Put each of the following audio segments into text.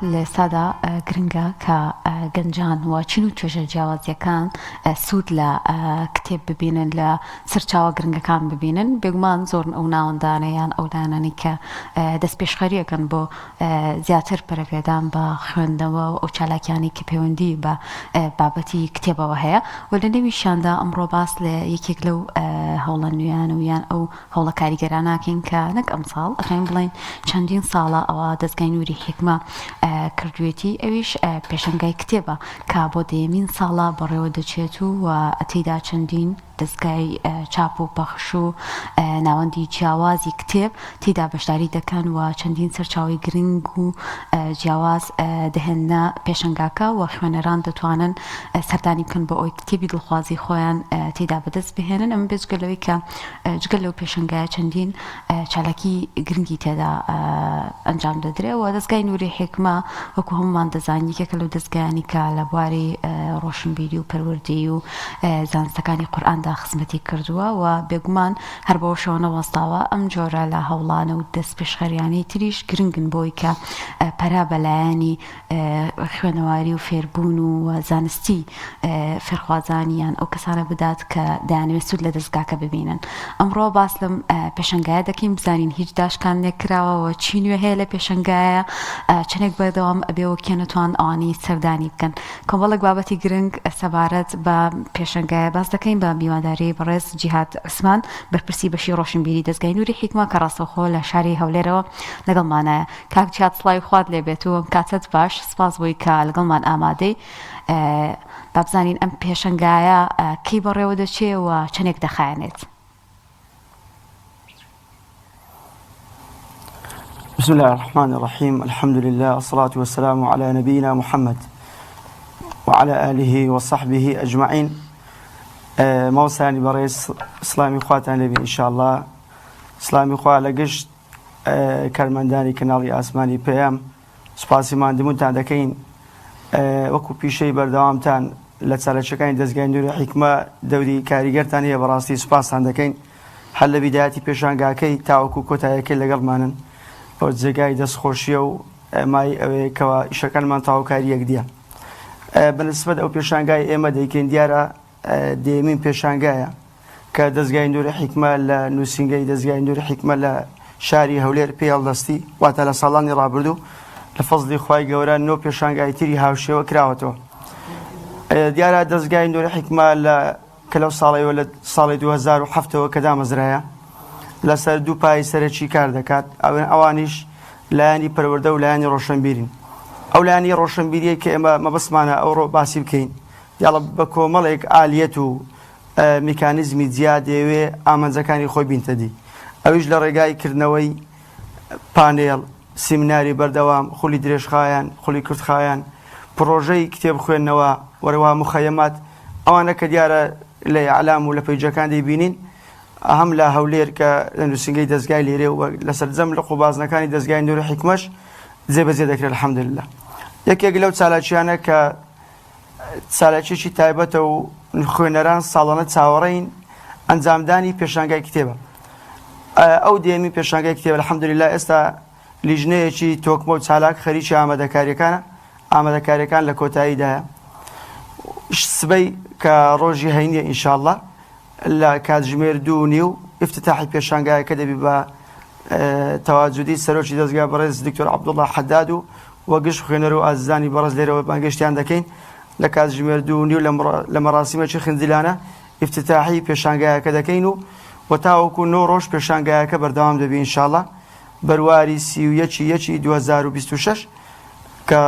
لسادا گرنگە کە گەنجان و چین و توێژە جیاوازیەکان سوود لە کتێب ببینن لە سەرچاوە گرنگەکان ببینن بێگومان زۆر ئەو ناوەندانەیان ئەو لایەنانی کە دەست پێشخەریەکەن بۆ زیاتر پەرەپێدان بە خوێندنەوە و ئەو چالاکیانی کە پەیوەندی بە بابەتی کتێبەوە هەیە و لە نێویشیاندا ئەمڕۆ باس لە یەکێک لەو هەوڵە نوێیان و یان ئەو هەوڵە کاریگەراناکەین کە نەک ئەمساڵ ئەخەین بڵێن چەندین ساڵە ئەوە دەستگای نووری حیکمە کردوێتی ئەویش پێشەنگای کتێبە کە بۆ دەیەمین ساڵە بەڕێوە دەچێت و ئەتیدا چەندین دەستگای چاپ و پەخش و ناوەندی جیاوازی کتێب تێدا بەشداری دەکەن و چەندین سەرچاوی گرنگ و جیاواز دەهێنە پێشەنگاکە و خوێنەران دەتوانن سەردانی بکەن بە ئەوی کتێبی دڵخوازی خۆیان تێدا بەدەست بهێنن ئەمە بێجگەلەوەی کە جگەل لەو پێشەنگایە چەندین چالاکی گرنگی تێدا ئەنجام دەدرێت و دەستگای نووری حیکمە وەکو هەمومان دەزانین یەکێکە لەو دەستگایانی کە لە بواری ڕۆشنبیری و پەروەردەیی و زانستەکانی قورئاندا خزمەتی کردووە و بێگومان هەر بەوە شەوە وەستاوە ئەم جۆرە لە هەوڵانە و دەست پێشخەریانی تریش گرنگن بۆی کە پەرا بەلایانی خوێنەواری و فێربوون و زانستی فێرخوازانیان ئەو کەسانە بدات کە دەیانەوێت سوود لە دەستگاکە ببینن ئەمڕۆ باس لەم پێشەنگایە دەکەین بزانین هیچ داشکان نێکراوەوە چی نوێ هەیە لە پێشەنگایە چەندێک بەردەوام ئەبێەوە کێ نەتوان ئەوانەی سەردانی بکەن کۆمەڵێک بابەتی گرنگ سەبارەت بە پێشەنگایە باس دەکەین بە میواداری بەڕێز جیهاد عوسمان بەرپرسی بەشی ڕۆشنبیری دەستگای نووری حیکمە کە ڕاستەوخۆ لە شاری هەولێرەوە لەگەڵمانایە کاک جیهاد سڵاوی خوات لێبێت و کاتت باش سپاس بۆی کە لەگەڵمان ئامادەی با بزانین ئەم پێشەنگایە کەی بەڕێوە دەچێ و چەندێک دەخایەنێت. بسم الله الرحمن الرحيم الحمد لله والصلاة والسلام على نبينا محمد وعلى آله وصحبه أجمعين. موساني بريس إسلامي خواتان لبي إن شاء الله إسلامي خواه لقشت كارمانداني كنالي آسماني بيام سپاسی ماندمونتان دەکەین وەکو پیشەی بەردەوامتان لە چالەکانی دەستگای نووری حیکمە دەوری کاریگەرتان هەیە بەڕاستی سوپاسان دەکەین هەر لە بیدایەتی پێشانگاکەی تاوەکو کۆتاییەکەی لەگەڵمانن بۆ جێگای دەستخۆشیە و مای ئەوەیەکەوە ئیشەکانمان تاوەکاری یەکدیە بەنسبەت ئەو پێشانگای ئێمە دەیکەین دیارە دێمین پێشانگایە کە دەستگای نووری حیکمە لە نووسینگەی دەستگای نووری حیکمە لە شاری هەولێر پێڵدەستی واتە لە ساڵانی ڕابردوو لە فەزلی خوای گەورە نۆ پێشانگای تری هاوشێوە کراوەتەوە دیارە دەستگای نووری حیکمە کە لەو ساڵەوە لە ساڵی 2007ەوە کە دامەزرایە لەسەر دوو پای سەرەکی کار دەکات ئەوانیش لایانی پەروەردە و لایانی ڕۆشنبیرین ئەو لایانی ڕۆشنبیریە کە ئێمە مەبەستمانە ئەوڕۆ باسی بکەین دیاڵە بە کۆمەڵێک ئالیەت و میکانیزمی جیا دەیەوێ ئامانجەکانی خۆی بینتەدی ئەویش لە ڕێگای کردنەوەی پانێڵ سیمیناری بەردەوام خولی درێژخایان خولی کورتخایان پرۆژەی کتێب خوێندنەوە وەرەوە مخەیەمات ئەوانە کە دیارە لە ئەعلام و لە پەیجەکان دەیبینین هەم لە هەولێر کە لە نووسینگەی دەستگای لێرێ و لەسەر جەم لە قوبازنەکانی دەستگای نووری حیکمەش جێبەجێ دەکرێت الحەمدولله یەکێک لەو چالاکیانە کە چالاکیێکی تایبەتە و خوێنەران ساڵانە چاوەڕێین ئەنجامدانی پێشانگای کتێبە ئەو دێمی پێشانگای کتێبە الحەمدولله ئێستا لیژنەیەکی تۆکمە و چالاک خەریکی ئامادەکاریەکان لە کۆتاییدایە سبەی کە ڕۆژی هەینیە ئینشاءالله لە کاتژمێر 2:30 افتتاحی پێشانگایەکە دەبی بە تەواجودی سەرۆکی دەستگا بەڕێز دکتۆر عەبدوڵڵا حەداد و وەگشت خوێنەر و ئازیزانی بەڕێز لێرەوە بانگەشتیان دەکەین لە کاتژمێر 2:30 لە مەراسیمێکی خنجیلانە افتتاحی پێشانگایەکە دەکەین و تاوەکو 9 ڕۆژ پێشانگایەکە بەردەوام دەبی ئینشاءالله بەرواری 31/1/2026 کە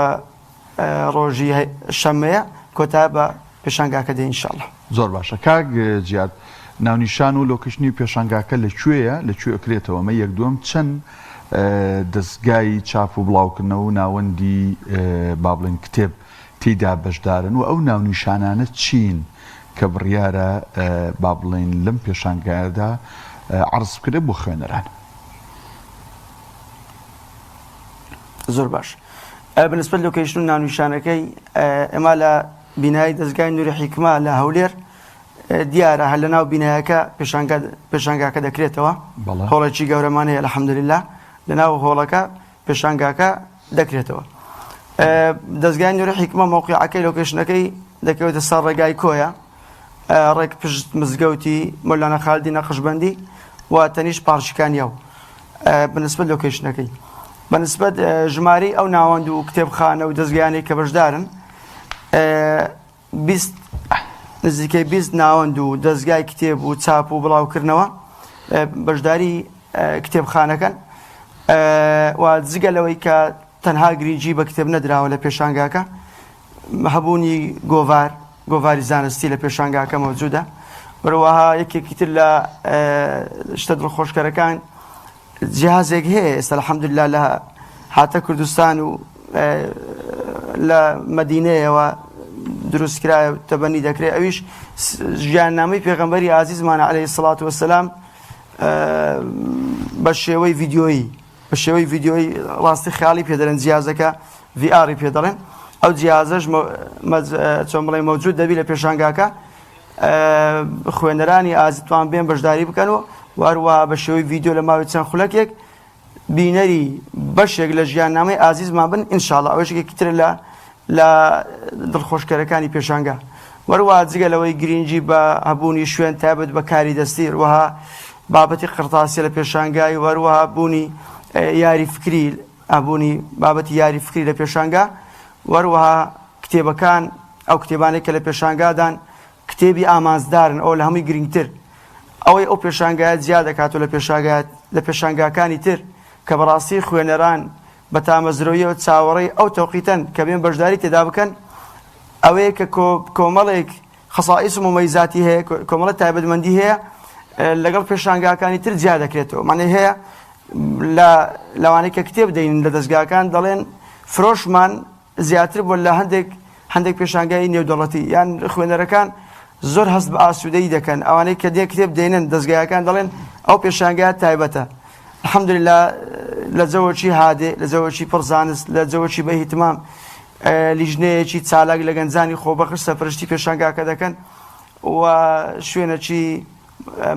ڕۆژی شەمەیە کۆتا بە پێشانگاکە دێ ئینشاءالله. زۆر باشە کاک جیاد ناونیشان و لۆکشنی پێشانگاکە لەکوێیە لەکوێ ئەکرێتەوە مە یەک دووەم چەند دەستگای چاپ و بڵاوکردنەوە و ناوەندی با بڵێن کتێب تێیدا بەشدارن و ئەو ناونیشانانە چین کە بڕیارە با بڵێن لەم پێشانگایەدا عەرز بکرێت بۆ خوێنەران. زۆر باش بەنسبەت لۆکیشن و ناونیشانەکەی ئێمە لە بینایی دەستگای نووری حیکمە لە هەولێر دیارە هەر لە ناو بینایەکە پێشانگاکە دەکرێتەوە هۆڵێکی گەورەمان هەیە الحەمدولله لە ناو هۆڵەکە پێشانگاکە دەکرێتەوە دەستگای نوێرە حیکمە مۆقیعەکەی لۆکیشنەکەی دەکەوێتە سەر ڕێگای کۆیە ڕێک پشت مزگەوتی مۆلانا خالدی نەقشبەندی و تەنیش پارچەکانیە و بەنسبەت لۆکیشنەکەی بەنسبەت ژمارەی ئەو ناوەند و کتێبخانە و دەستگایانەی کە بەشدارن نزیکەی 20 ناوەند و دەستگای کتێب و چاپ و بڵاوکردنەوە بەشداری کتێبخانەکەن و جگەلەوەی کە تەنها گرنگی بە کتێب نەدراوە لە پێشانگاکە هەبوونی گۆڤاری زانستی لە پێشانگاکە مەوجودە بەروەها یەکێکی تر لە شتە دڵخۆشکەرەکان جیهازێک هەیە ئێستا الحەمدوللا لە هاتە کوردستان و لە مەدینەیەوە دروستکرایە تەبەنی دەکرێت ئەویش ژیاننامەی پێغەمبەری عەزیزمان عەلەیهی سەڵات وەسەلام بە شێوەی ڤیدیۆیی ڕاستی خیاڵی پێدەڵێن جیازەکە VR پێ دەڵێن ئەو جیازەش چۆن بڵێ مەوجود دەبی لە پێشانگاکە خوێنەرانی ئازیتوان بێن بەشداری بکەنەوە واروها بە شێوەی ڤیدیۆ لە ماوەی چەند خولەکێک بینەری بەشێک لە ژیاننامەی ئازیزمان بن ئینشاڵڵا ئەوەشێکی تر لە دڵخۆشکەرەکانی پێشانگا وەروها جگەلەوەی گرنگی بە هەبوونی شوێن تایبەت بە کاری دەستی وەها بابەتی قرتاسی لە پێشانگای وەروها بوونی یاری فکری ئەبوونی بابەتی یاری فکری لە پێشانگا وەروها کتێبەکان ئەو کتێبانێک کە لە پێشانگادان کتێبی ئامانزدارن ئەو لە هەمووی گرنگتر ئەوەی ئەو پێشانگایەت زیاد دەکاتەوە لە پێشانگاکانی تر کە بەڕاستی خوێنەران بە تامەزرۆییەوە چاوەڕێی ئەو تەوقیتەن کە بێن بەشداری تێدا بکەن ئەوەیە کە کۆمەڵێک خەسائیس و مەمەیزاتی هەیە کۆمەڵە تایبەتمەندی هەیە لەگەڵ پێشانگاکانی تر جیا دەکرێتەوە معنی هەیە لەوانەیە کە کتێب دەین لە دەستگاکان دەڵێن فرۆشمان زیاتر بۆ لە هەندێک پێشانگای نێودەوڵەتی یان خوێنەرەکان زۆر هەست بە ئاسوودەیی دەکەن ئەوانەی کە دێ کتێب دێنن دەستگایەکان دەڵێن ئەو پێشانگای تایبەتە الحەمدوللا لە جەوەکی هادێ لە جەوەکی پڕزانست لە جەوەکی بە هیتمام لیژنەیەکی چالاک لە گەنجانی خۆبەخش سەرپەرشتی پێشانگاکە دەکەن و شوێنەکی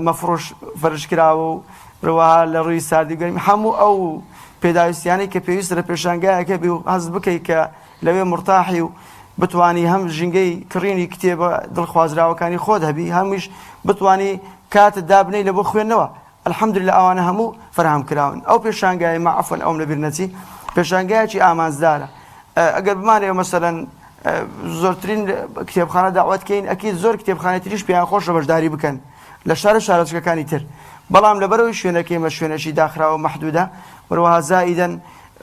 مەفرۆش فەرشکراوە و ڕەوەها لە ڕووی ساردی گەرمی هەموو ئەو پێداویستیانەی کە پێویستە لە پێشانگایەکە بێ و هەست بکەیت کە لەوێ مرتاحی و بتوانی هەم ژینگەی کڕینی کتێبە دڵخوازراوەکانی خۆت هەبی هەمیش بتوانی کاتت دابنەی لە بۆ خوێندنەوە الحەمدوللا ئەوانە هەموو فراهم کراون ئەو پێشانگای مەعەفەن ئەوم لەبیر نەچی پێشانگایەکی ئامانزدارە ئەگەر بمانەوە مەسەلەن زۆرترین کتێبخانە داوەتکەین ئەکید زۆر کتێبخانەی تریش پێیان خۆشە بەشداری بکەن لە شارەچکەکانی تر بەڵام لەبەرەوەی شوێنەکەی شوێنەی داخراوە مەحدودە وەروەها زائیدەن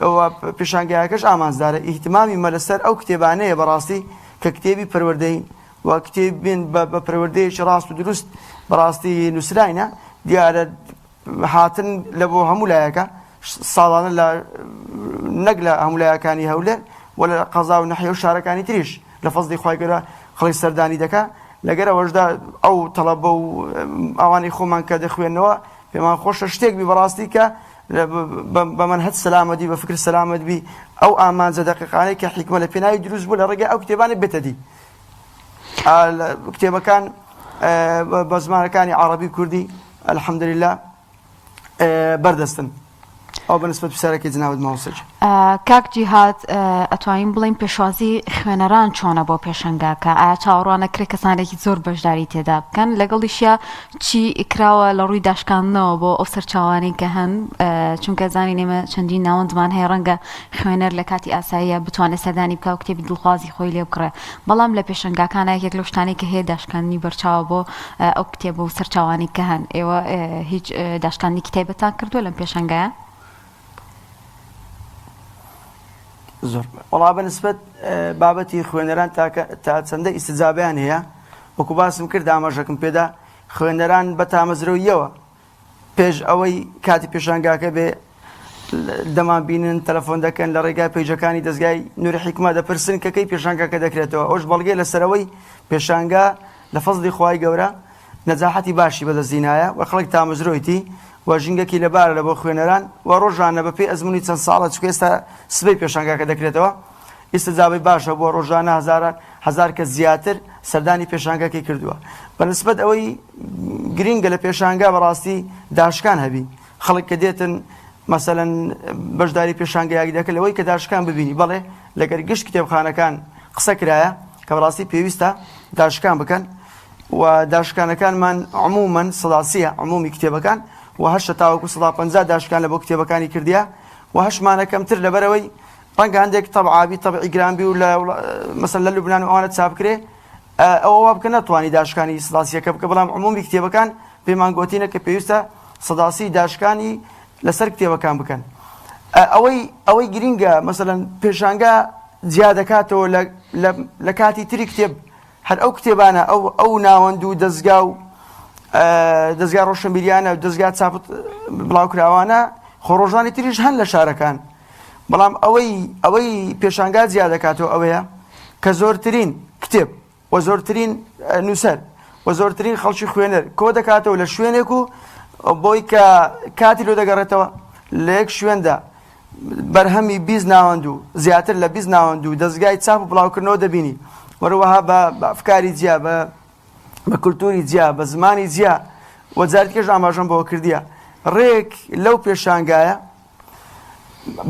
ئەوە پێشانگایەکەش ئامانزدارە ئیهتیمامی مەلەسەر ئەو کتێبانەیە بەڕاستی کە کتێبی پەروەردەین و کتێب بین بە پەروەردەیەکی ڕاست و دروست بەڕاستی نووسراینە دیارە هاتن لە بۆ هەموو لایەکە ساڵانە نەک لە هەموو لایەکانی هەولێر و لە قەزا و نەحیە و شارەکانی تریش لە فەزلی خوای گەورە خەڵکی سەردانی دەکا لەگەر ئەوەشدا ئەو تەڵەبە و ئەوانەی خۆمان کە دەخوێنەوە پێمان خۆشە شتێک بی بەڕاستی کە بە منهەج سەلامەتی بە فکر سەلامەت بی ئەو ئامانجە دەقیقانەی کە حیکمە لە پێناوی دروست بوو لە ڕێگەی ئەو کتێبانە بێتە دی کتێبەکان بە زمانەکانی عەرەبی کوردی الحەمدوللا بەردەستن ئەو بەنسبەت پرسیارێکی جنابەت ماوسەج کاک جیهاد ئەتوانین بڵێین پێشوازی خوێنەران چۆنە بۆ پێشەنگاکە ئایا چاوەڕوانەکرێت کەسانێکی زۆر بەشداری تێدا بکەن لەگەڵیشیە چی ئیکراوە لە ڕووی داشکاندنەوە بۆ ئەو سەرچاوانەی کە هەن چونکە زانین ئێمە چەندین ناوەندمان هەیە ڕەنگە خوێنەر لە کاتی ئاساییە بتوانێت سەردانی بکە و کتێبی دڵخوازی خۆی لێ بکڕێ بەڵام لە پێشەنگاکانە یەک لەو شتانەی کە هەیە داشکاندنی بەرچاوە بۆ ئەو کتێبە و سەرچاوانی کە هەن ئێوە هیچ داشکاندنی کتێبەتان کردووە لەم پێشەنگایە؟ زۆر وەڵا بەنسبەت بابەتی خوێنەران تا چەندە ئیستجابیان هەیە وەکو باسم کرد ئاماژەکەم پێدا خوێنەران بە تامەزرەویەوە پێش ئەوەی کاتی پێشانگاکە بێ دەمان بینن تەلەفۆن دەکەن لە ڕێگای پەیجەکانی دەستگای نوری حیکمە دەپرسن کە کەی پێشانگاکە دەکرێتەوە ئەوش بەڵگەی لەسەرەوەی پێشانگا لە فەزلی خوای گەورە نەجاحەتی باشی بەدەستهێنایە و خەڵک تامەزرۆیتی و ژینگەکی لەبارە لە بۆ خوێنەران و ڕۆژانە بەپێی ئەزمموی چەند ساڵە چکە ئێستا سبەی پێشانگاکە دەکرێتەوە ئیستجابەی باشە بۆ ڕۆژانە هەزار کەس زیاتر سەردانی پێشانگاکەی کردووە بەنسبەت ئەوەی گرینگە لە پێشانگا بەڕاستی داشکان هەبی خەڵک کە دێتن مەسەلەن بەشداری پێشانگایەکی دەکە لەوەی کە داشکان ببینی بەڵێ لەگەر گشت کتێبخانەکان قسە کرایە کە بەڕاستی پێویستە داشکان بکەن و داشکانەکانمان عمومەن سەداسیە عمومی کتێبەکان و هەشتە تاوەکو 150 داشکان لە بۆ کتێبەکانی کردیا و هەشمانە کەمتر لەبەرەوەی ڕەنگە هەندێک تەبعابی تەبعی گرانبی و مەسەن لە لوبنان و ئەوانە چاپ کرێ ئەوە وا بکە نەتوانی داشکانی سەداسیەکە بکە بەڵام عمومی کتێبەکان پێمان گوتینە کە پێویستە سەداسی داشکانی لەسەر کتێبەکان بکەن ئەوەی گرینگە مەسەلەن پێشانگە جیا دەکاتەوە لە کاتی تری کتێب هەر ئەو کتێبانە ئەو ناوەند و دەستگا ڕۆشنبیریانە و دەستگا چاپت بڵاوکراوانە خۆڕۆژانی تریش هەن لە شارەکان بەڵام ئەوەی پێشانگا جیا دەکاتەوە ئەوەیە کە زۆرترین کتێب و زۆرترین نووسەر و زۆرترین خەڵکی خوێنەر کۆ دەکاتەوە لە شوێنێک و بۆی کە کاتی لۆ دەگەڕێتەوە لە یەک شوێندا بەرهەمی 20 ناوەند و زیاتر لە 20 ناوەند و دەستگای چاپ و بڵاوکردنەوە دەبینی وەروەها بە ئەفکاری جیا بە کولتوری جیا بە زمانی جیا و جارتکەش ئاماژەم بەوە کردیە ڕێک لەو پێشانگایە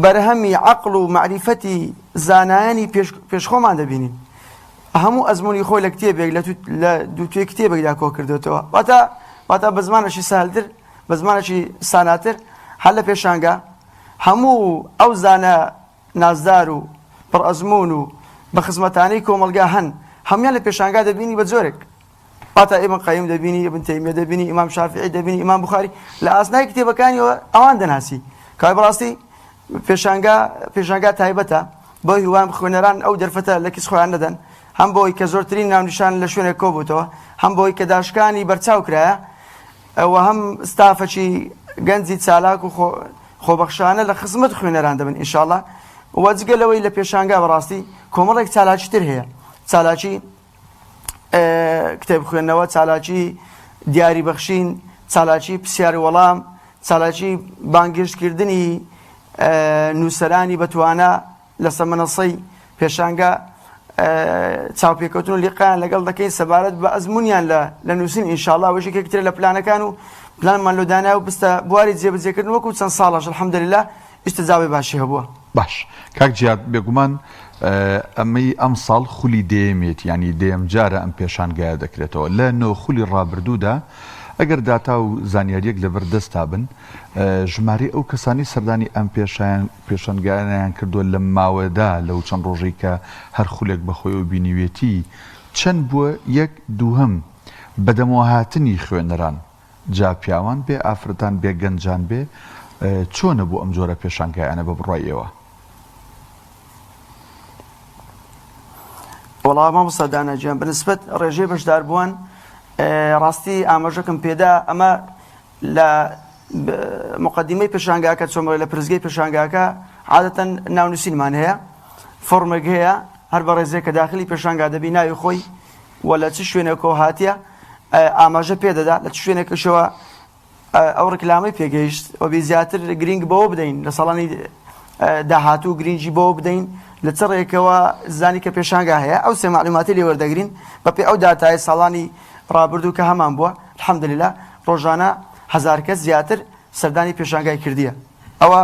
بەرهەمی عەقڵ و معریفەتی زانایانی پێشخۆمان دەبینین هەموو ئەزمموی خۆی لە کتێبێک لە دووتێ کتێبێکدا کۆ کردوێتەوە واتە بە زمانەشی ساهلتر بە زمانێکی ساناتر هەر لە پێشانگا هەموو ئەو زانە نازدار و پڕ ئەزمون و بە خزمەتانەی کۆمەلگا هەن هەمویان لە پێشانگا دەبینی بە جۆرێک واتە ئیبن قەیم دەبینی ئیبن تەیمیە دەبینی ئیمام شافعی دەبینی ئیمام بوخاری لە ئاسنای کتێبەکانیەوە ئەوان دەناسی کە بەڕاستی پێشانگا تایبەتە بۆ هیوان خوێنەران ئەو دەرفەتە لە کەس خۆیان نەدەن هەم بۆی کە زۆرترین ناونیشان لە شوێنێک کۆبووتەوە هەم بۆی کە داشکانی بەرچاو کرایە ئەوە هەم ستافەکی گەنجی چالاک و خۆبەخشانە لە خزمەت خوێنەران دەبن ئینشاءڵڵا وەجگە لەوەی لە پێشانگا بەڕاستی کۆمەڵێک چالاکی تر هەیە چالاکی کتێب خوێندنەوە چالاکی دیاری بەخشین چالاکی پرسیاری وەڵام چالاکی بانگشتکردنی نووسەرانی بەتوانە لەسەر مەنەسەی پێشانگا چاوپێکەوتن و لیقیان لەگەڵ دەکەین سەبارەت بە ئەزمونیان لە نووسین ئینشاءڵڵا وەژێکێکترە لە پلانەکان و پلانمان لۆدانای و بستە بواری جێبەجێکردن وەکو چەند ساڵەش الحەمدولله ئیستیجابەی باشی هەبووە باش کاک جیاد بێگومان ئەمەی ئەم ساڵ خولی دێمێت ینی دێم جارە ئەم پێشانگایە دەکرێتەوە لە نۆ خولی ڕابردوودا ئەگەر داتا و زانیاریەک لەبەر دەستا بن ژمارەی ئەو کەسانی سەردانی ئەم پێشانگایانیان کردووە لە ماوەدا لەو چەند ڕۆژەی کە هەر خولێک بەخۆی و بینیوێتی چەند بووە یەک دووهەم بەدەمەوە هاتنی خوێنەران جا پیاوان بێ ئافرەتان بێ گەنجان بێ چۆنە بوو ئەم جۆرە پێشانگایانە بە بڕای ئێوە وەڵام مامۆستا داناجیان بەنسبەت ڕێژەی بەشدار بووان ڕاستی ئاماژەکەم پێدا ئەمە لە مقدمەی پێشانگاکە چۆمەوە لە پرزگەی پێشانگاکە عادەتەن ناونووسینمان هەیە فۆرمێک هەیە هەر بە ڕێزەیە کە داخلی پێشانگا دەبی ناوی خۆی و لە چ شوێنێکەوە هاتیە ئاماژە پێدەدا لە چ شوێنێکەشەوە ئەو ڕکلامەی پێگەیشت و بێ زیاتر گرنگ بەوە بدەین لە ساڵانی داهاتوو گرنگی بەوە بدەین لە چ ڕێکەوە زانی کە پێشانگا هەیە ئەو سێ معلوماتی لێ وەردەگرین بەپێ ئەو داتای ساڵانی ڕابردوو کە هەمان بووە الحەمدولله ڕۆژانە 1000 کەس زیاتر سەردانی پێشانگای کردیە ئەوە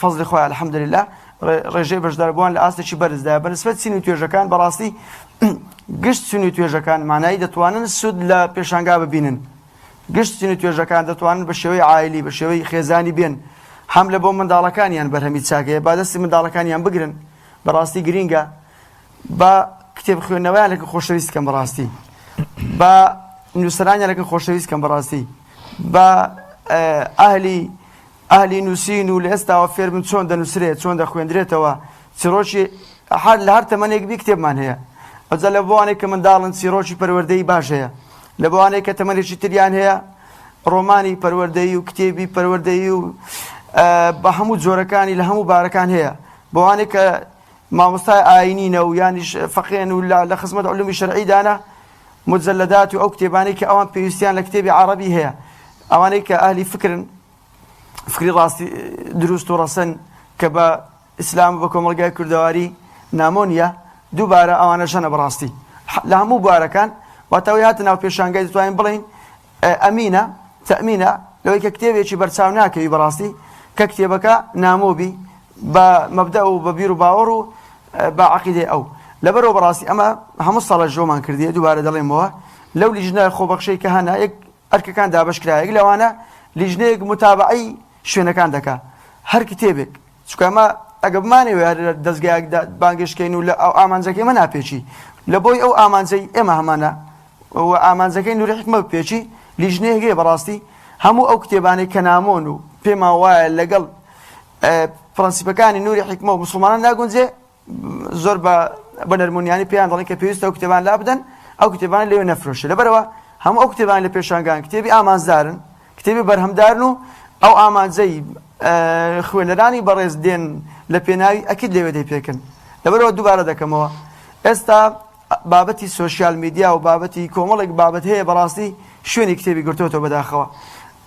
فەزلی خۆی الحەمدولله ڕێژەی بەشداربووان لە ئاستێکی بەرزدایە بەنسبەت سینی توێژەکان بەڕاستی گشت سینی توێژەکان مانایی دەتوانن سود لە پێشانگا ببینن گشت سینی توێژەکان دەتوانن بە شێوەی عایلی بە شێوەی خێزانی بێن هەم لە بۆ منداڵەکانیان بەرهەمی چاکەیە با دەستی منداڵەکانیان بگرن بەڕاستی گرینگە بە کتێب خوێندنەوەیان لەکە خۆشەویست کەم بەڕاستی بە نووسەرانیان لەکە خۆشەویست کەم بەڕاستی بە ئاهلی نووسین و لە ئێستاوە فێربن چۆن دەنووسرێت چۆن دەخوێندرێتەوە چیرۆکی لە هەر تەمەنێکبی کتێبمان هەیە ئەجا لە بۆوانێک کە منداڵن چیرۆکی پەروەردەی باش هەیە لە بۆوانێک کە تەمەنێکی تریان هەیە ڕۆمانی پەروەردەی و کتێبی پەروەردەی و بە هەموو جۆرەکانی لە هەموو بارەکان هەیە بۆوانێک کە مامۆستای ئاینینە و یانیش فەقێن و لە خزمەت عولومی شەرعیدانە مجەلەدات و ئەو کتێبانەی کە ئەوان پێویستیان لە کتێبی عەرەبی هەیە ئەوانەی کە ئاهلی فکرن فکری ڕاستی دروست و ڕەسەن کە بە ئیسلام و بە کۆمەڵگای کوردەواری نامۆنیە دووبارە ئەوانە ژەنە بەڕاستی لە هەموو بارەکان واتەوەی هاتە ناو پێشانگای دەتوانین بڵین ئەمینە تەمینە لەوەی کە کتێبێکی بەرچاو ناکەوی بەڕاستی کە کتێبەکە نامۆبی بمبدأ وببير وباور بعقيدة أو لبرو براسي أما هم صار الجومان كردية دوباره دلين موا لو لجنة خوبك شيء كهنا يك أرك كان دابش كرايك لو أنا لجنة متابعي شو كان دكا هر كتابك شو كما أجب ماني ويا دزجاج بانجش كينو لا أو آمان زكي ما نبيشي لبوي أو آمان زي إما همانا و آمان زكي نوري حكمة بيشي لجنة جي براستي همو أو كتاباني كنامونو بما واي لقل فرنسي بكاني نوري حكمة ومسلمان ناقون زي زور بنرمونياني بيان ضلين كبيوست أو كتابان لابدن أو كتابان اللي نفرش لبروا هم أو كتابان اللي بيشانجان كتابي آمان زارن كتابي برهم دارنو أو آمان زي خوينراني برز دين لبيناوي أكيد لي ودي بيكن لبروا دوباره دكموا استا بابتي السوشيال ميديا وبابتي كوملك بابت هي براسي شوني كتابي قرتوته بداخوا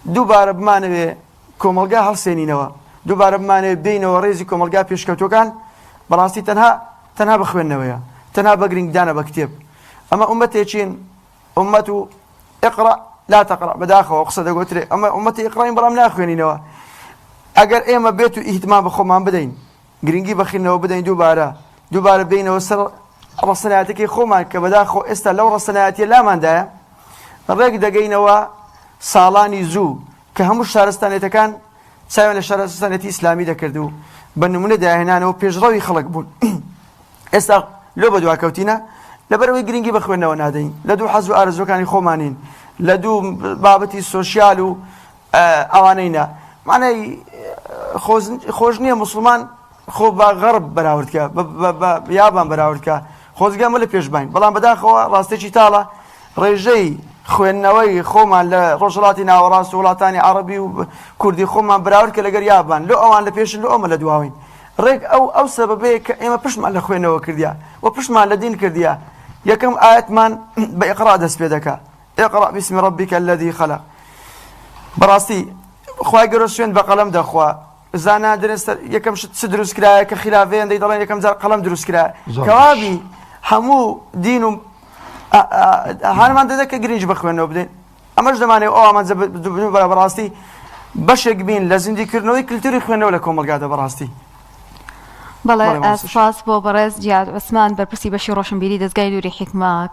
دوباره بمانه كوملقا هالسينينوا دوباره بمانه بينه وريزي كوملقا بيشكوتو كان براسي تنها بخوينويا تنها بقرين دانا بكتاب اما امتي تشين امته اقرا لا تقرا بداخوا اقصد قلت لي اما امتي اقرا برام ناخوينينوا اگر ايما بيتو اهتمام بخومان بدين گرنگی بخینەوە بدەین دووبارە بینەوە سەر ڕەسەنایەتێکی خۆمان کە بەداخۆ ئێستا لەو ڕەسەنایەتیە لاماندایە ڕێک دەگەینەوە ساڵانی زوو کە هەموو شارستانێتەکان چاویان لە شارستانێتی ئیسلامی دەکرد و بە نمونە داهێنانەوە پێشڕەوی خەڵک بوون ئێستا لۆ بە دواکەوتینە لەبەرەوەی گرنگی بە خوێندنەوە نادەین لە دوو حەز و ئارەزوەکانی خۆمانین لە دوو بابەتی سۆشیال و ئەوانەینا معنای خۆش نییە مسلمان خۆ بە غەرب بەراوردکە بە یابان بەراوردکە خۆزگە مە لە پێشبین بەڵام بەداخەوە ڕاستێکی تاڵە ڕێژەی خوێندنەوەی خۆمان لە ڕۆژهەڵاتی ناوەڕاست و وڵاتانی عەرەبی و کوردی خۆمان بەراورد کە لەگەر یابان لۆ ئەوان لە پێشن لۆ ئەمە لە دواوین ڕێک ئەو سەبەبەیە کە ئێمە پشتمان لە خوێندنەوە کردیا و پشتمان لە دین کردیا یەکەم ئاەتمان بە ئیقرا دەست پێ دەکا اقرأ باسم ربك الذي خلق بەڕاستی خوای گەورە سوێند بە قەڵەم دەخوا زانا درست یەکەم شت دروست کرایە کە خلافێن دەی دەڵێن یەکەم جار قەڵەم دروست کرایە کەوابی هەموو دین و هانمان دەدە کە گرنج بخوێنەوە بدەین ئەمەش دەمانێت ئەو ئامانجە بەڕاستی بەشێک بین لە زیندیکردنەوەی کللتوری خوێندنەوە لە کۆمەلگادا بەڕاستی بەڵێ سپاس بۆ بەڕێز جیاد عوسمان بەرپرسی بەشی ڕۆشنبیری دەستگای نووری حیکمە